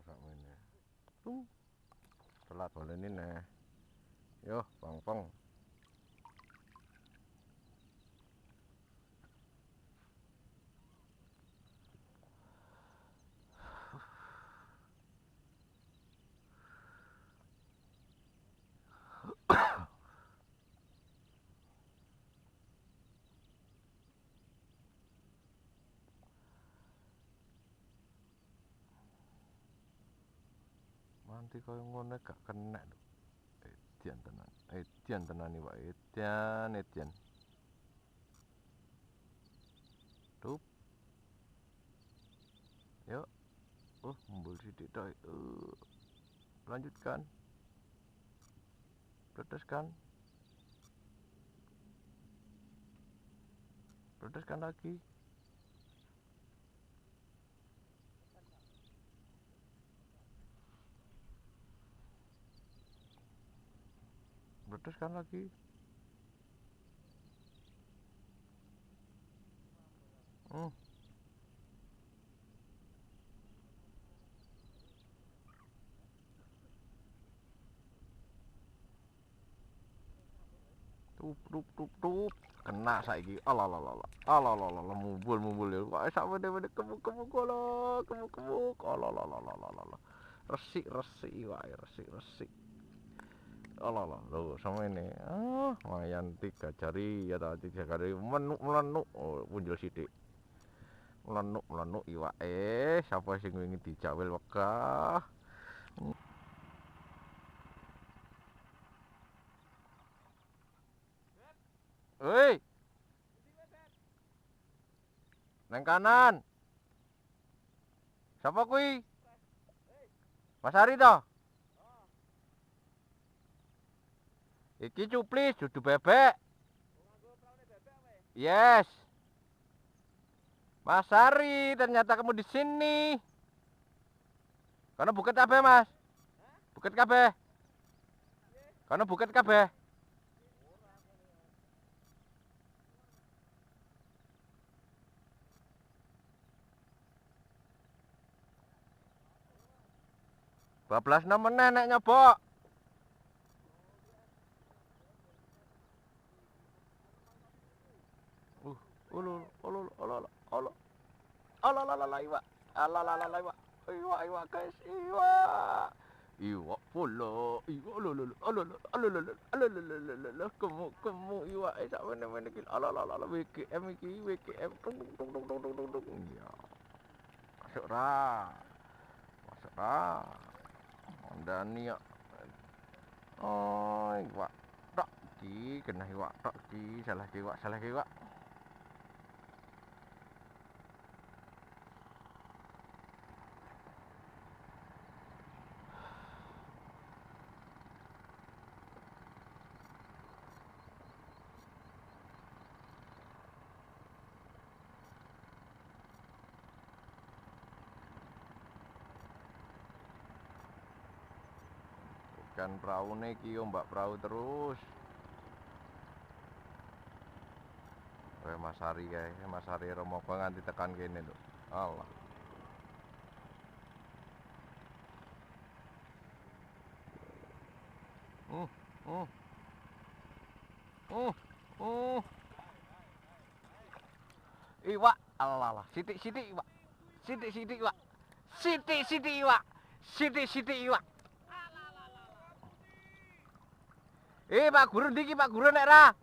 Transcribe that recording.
sakmene. Telat baleni neh. Yo, pong-pong. Manti koyo ngono gak kena lho. Edian tenan iwak, edian. Tup. Yuk. Mumbul sidik tok. Lanjutkan. Pedaskan. Pedaskan lagi. Pedaskan lagi. Tup. Kena saiki. Alah. Mumbul ya. Kok sak mene kemuk kolo. Alah. Resik iwake, resik. Alah, lho sama ini. Lumayan 3 jari ya ta, 3 jari melenuk. Punjul sithik. Melenuk iwake. Sapa sing wingi dijawil wegah. Hei. Nang kanan. Sapa kuwi? Mas Ari to? Iki cuplis dudu bebek. Yes. Mas Ari, ternyata kamu di sini. Karena buket kabeh, Mas. Buket kabeh. Karena buket kabeh. Bablas meneh nek nyobok. Iwak. Iwak guys, iwak pula. Kemu iwak sak mene iki. WGM iki, WGM. Tung. Ya. Masuk ra. Ndani ya. Iwak tok iki, kena iwak tok iki, salah iwak. Ikan praune iki yo mbak perahu terus. Mas Ari Romo nganti tekan kene lho. Allah. Iwak, Allah. Sitik iwak. Sitik iwak. Pak Guru ndiki, Pak Guru nek ra.